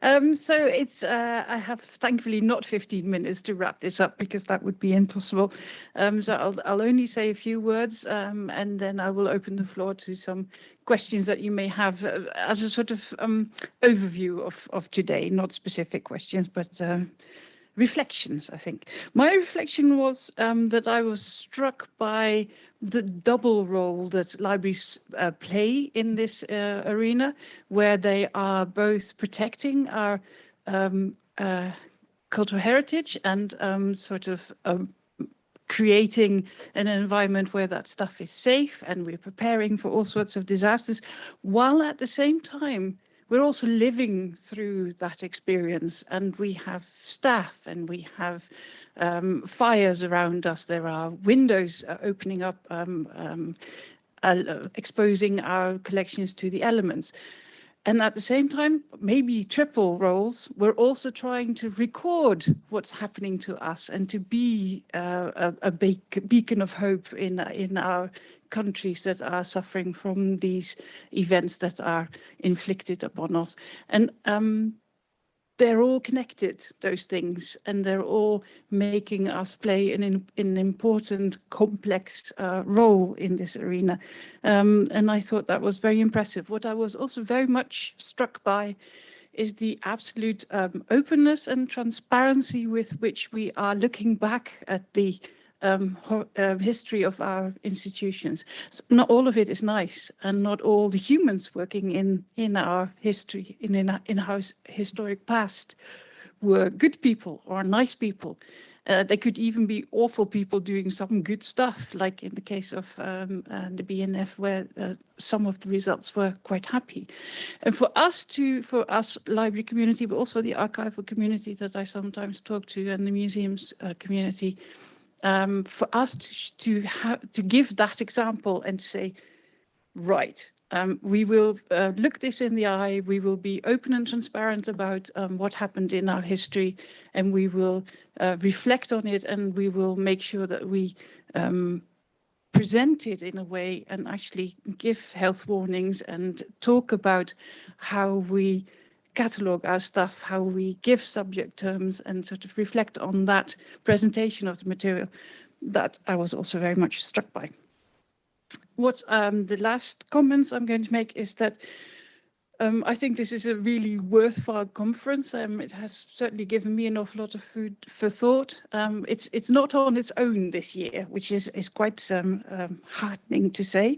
So it's I have thankfully not 15 minutes to wrap this up because that would be impossible. So I'll only say a few words and then I will open the floor to some questions that you may have as a sort of overview of today, not specific questions, but reflections, I think. My reflection was that I was struck by the double role that libraries play in this arena, where they are both protecting our cultural heritage and sort of creating an environment where that stuff is safe and we're preparing for all sorts of disasters, while at the same time we're also living through that experience, and we have staff and we have fires around us. There are windows opening up, exposing our collections to the elements. And at the same time, maybe triple roles, we're also trying to record what's happening to us and to be a beacon of hope in our countries that are suffering from these events that are inflicted upon us. And they're all connected, those things, and they're all making us play an important, complex role in this arena. And I thought that was very impressive. What I was also very much struck by is the absolute openness and transparency with which we are looking back at the history of our institutions. So not all of it is nice, and not all the humans working in our history, in our historic past, were good people or nice people. They could even be awful people doing some good stuff, like in the case of the BNF, where some of the results were quite happy. And for us library community, but also the archival community that I sometimes talk to, and the museums community, for us to give that example and say, right, we will look this in the eye, we will be open and transparent about what happened in our history, and we will reflect on it, and we will make sure that we present it in a way and actually give health warnings and talk about how we catalogue our stuff, how we give subject terms, and sort of reflect on that presentation of the material. That I was also very much struck by. What the last comments I'm going to make is that I think this is a really worthwhile conference. It has certainly given me an awful lot of food for thought. It's not on its own this year, which is quite heartening to say.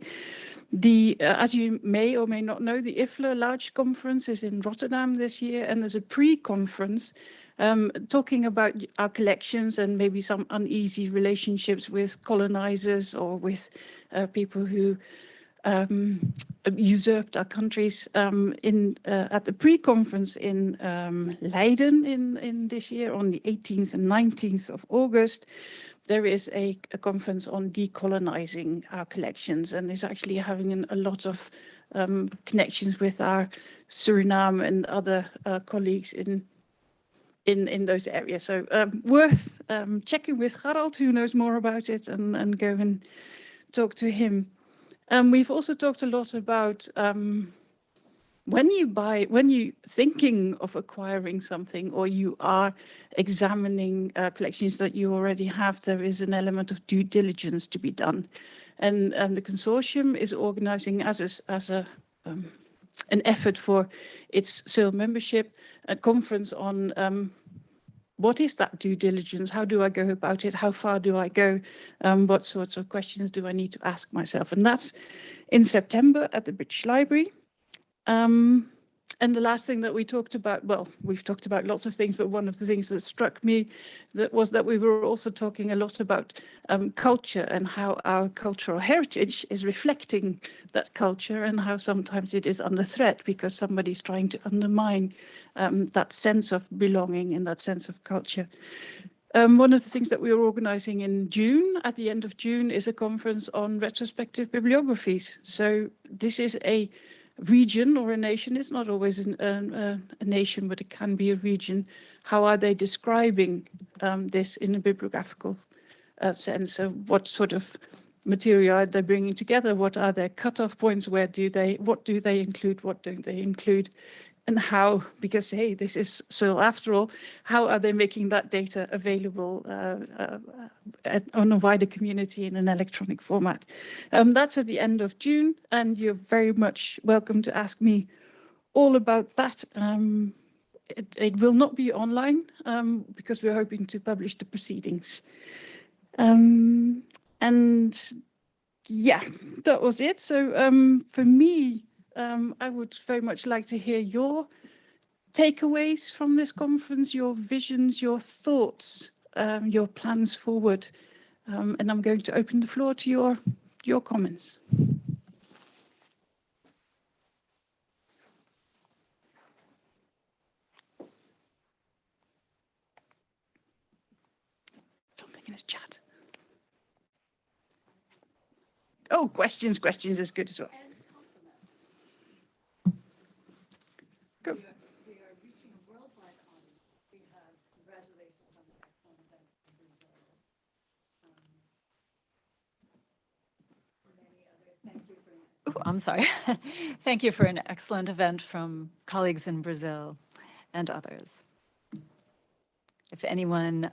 As you may or may not know, the IFLA large conference is in Rotterdam this year, and there's a pre-conference talking about our collections and maybe some uneasy relationships with colonizers or with people who usurped our countries. At the pre-conference in Leiden in this year, on the 18th and 19th of August, there is a conference on decolonizing our collections, and is actually having a lot of connections with our Suriname and other colleagues in those areas. So worth checking with Harald, who knows more about it, and go and talk to him. We've also talked a lot about when you're thinking of acquiring something, or you are examining collections that you already have, there is an element of due diligence to be done. And the consortium is organizing as an effort for its CERL membership, a conference on what is that due diligence? How do I go about it? How far do I go? What sorts of questions do I need to ask myself? And that's in September at the British Library. And the last thing that we talked about, well, we've talked about lots of things, but one of the things that struck me was that we were also talking a lot about culture and how our cultural heritage is reflecting that culture, and how sometimes it is under threat because somebody's trying to undermine that sense of belonging and that sense of culture. One of the things that we are organising in June, at the end of June, is a conference on retrospective bibliographies. So this is a region or a nation. It's not always a nation, but it can be a region. How are they describing this in a bibliographical sense? So what sort of material are they bringing together? What are their cutoff points? What do they include? What don't they include? and how, because hey, this is CERL after all, how are they making that data available on a wider community in an electronic format? That's at the end of June, and you're very much welcome to ask me all about that. It will not be online because we're hoping to publish the proceedings. And yeah, that was it. So for me, I would very much like to hear your takeaways from this conference, your visions, your thoughts, your plans forward. And I'm going to open the floor to your comments. Something in the chat. Oh, questions is good as well. Go. We are reaching a worldwide audience. We have congratulations on the excellent event in Brazil. Many other, thank you for. Oh, I'm sorry. Thank you for an excellent event from colleagues in Brazil and others. If anyone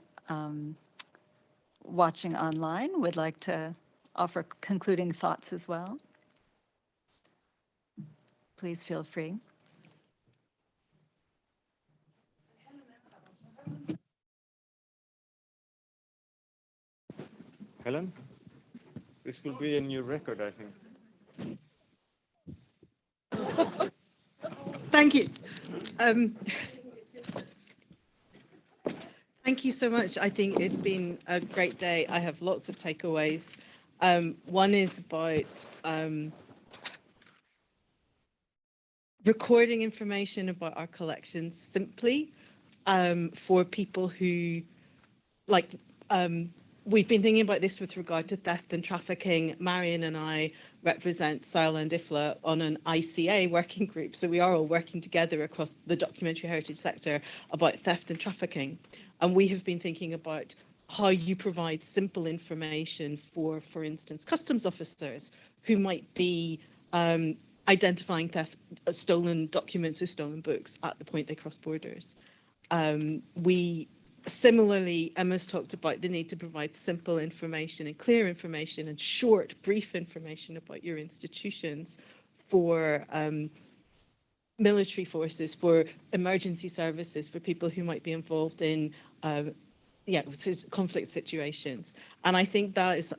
watching online would like to offer concluding thoughts as well, please feel free. Helen, this will be a new record, I think. Thank you. Thank you so much. I think it's been a great day. I have lots of takeaways. One is about recording information about our collections simply for people who, like, we've been thinking about this with regard to theft and trafficking. Marian and I represent CERL and IFLA on an ICA working group. So we are all working together across the documentary heritage sector about theft and trafficking. And we have been thinking about how you provide simple information for instance, customs officers who might be identifying theft, stolen documents or stolen books at the point they cross borders. Similarly, Emma's talked about the need to provide simple information and clear information and short, brief information about your institutions for military forces, for emergency services, for people who might be involved in conflict situations. And I think that is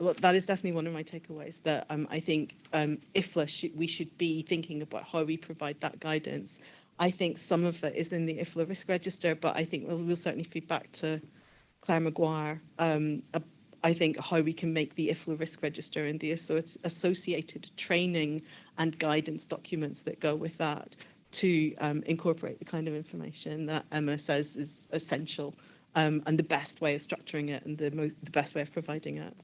definitely one of my takeaways, that I think IFLA we should be thinking about how we provide that guidance. I think some of it is in the IFLA risk register, but I think we'll certainly feed back to Claire Maguire. I think how we can make the IFLA risk register and the associated training and guidance documents that go with that to incorporate the kind of information that Emma says is essential, and the best way of structuring it and the best way of providing it.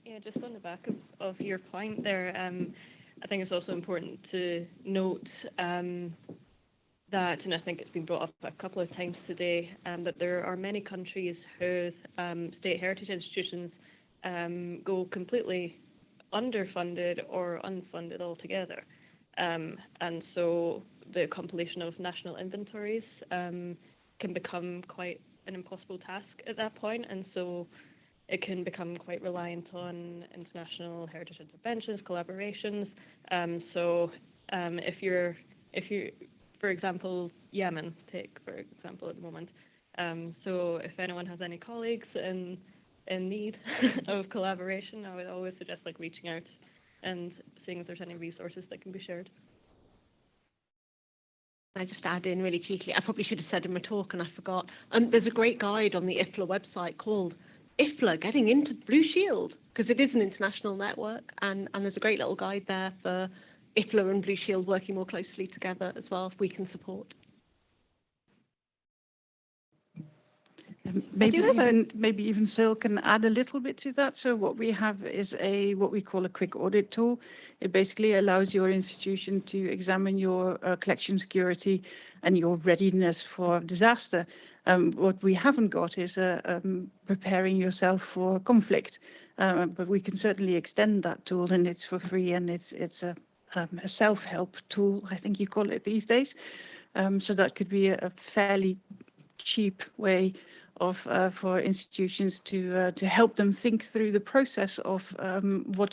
Yeah, just on the back of your point there, I think it's also important to note that, and I think it's been brought up a couple of times today, that there are many countries whose state heritage institutions go completely underfunded or unfunded altogether. And so the compilation of national inventories can become quite an impossible task at that point. And so it can become quite reliant on international heritage interventions, collaborations. If you, for example, Yemen, take for example at the moment. So if anyone has any colleagues in need of collaboration, I would always suggest like reaching out and seeing if there's any resources that can be shared. I just add in really cheekily, I probably should have said in my talk and I forgot. There's a great guide on the IFLA website called IFLA Getting into Blue Shield, because it is an international network, and there's a great little guide there for IFLA and Blue Shield working more closely together as well, if we can support. Maybe even CERL can add a little bit to that. So what we have is what we call a quick audit tool. It basically allows your institution to examine your collection security and your readiness for disaster. What we haven't got is preparing yourself for conflict, but we can certainly extend that tool, and it's for free, and it's a self-help tool, I think you call it these days. So that could be a fairly cheap way of for institutions to help them think through the process of what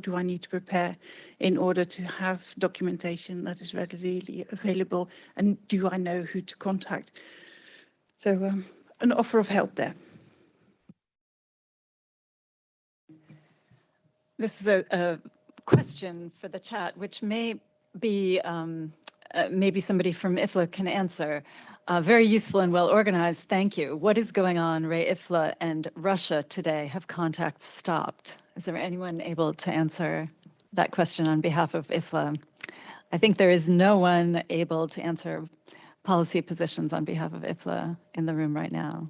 do I need to prepare in order to have documentation that is readily available, and do I know who to contact? So an offer of help there. This is a question for the chat, which may be maybe somebody from IFLA can answer. Very useful and well organized. Thank you. What is going on, Ray? IFLA and Russia today? Have contacts stopped? Is there anyone able to answer that question on behalf of IFLA? I think there is no one able to answer policy positions on behalf of IFLA in the room right now.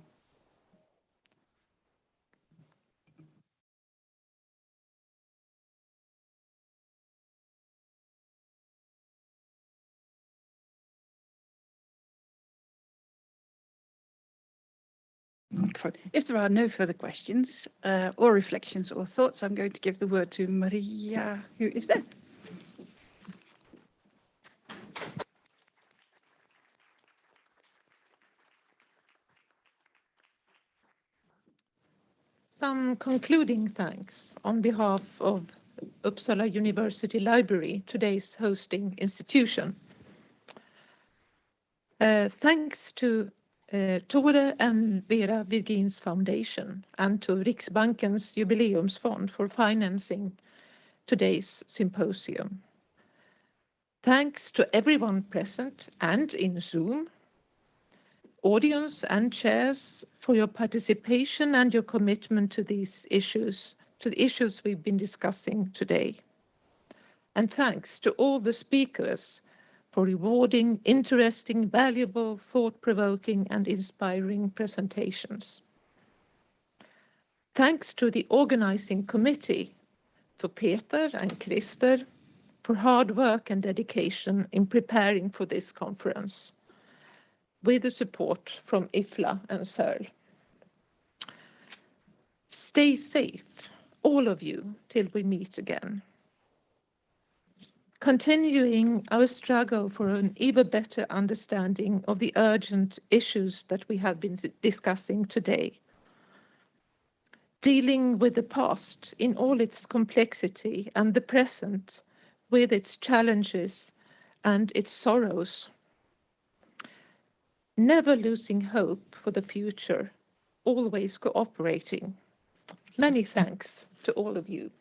If there are no further questions or reflections or thoughts, I'm going to give the word to Maria, who is there. Some concluding thanks on behalf of Uppsala University Library, today's hosting institution. Thanks to Tore and Vera Virgin's Foundation and to Riksbankens Jubileumsfond for financing today's symposium. Thanks to everyone present and in Zoom, audience and chairs for your participation and your commitment to these issues, to the issues we've been discussing today. And thanks to all the speakers for rewarding, interesting, valuable, thought-provoking and inspiring presentations. Thanks to the organizing committee, to Peter and Christer, for hard work and dedication in preparing for this conference, with the support from IFLA and CERL. Stay safe, all of you, till we meet again. Continuing our struggle for an even better understanding of the urgent issues that we have been discussing today. Dealing with the past in all its complexity and the present with its challenges and its sorrows. Never losing hope for the future, always cooperating. Many thanks to all of you.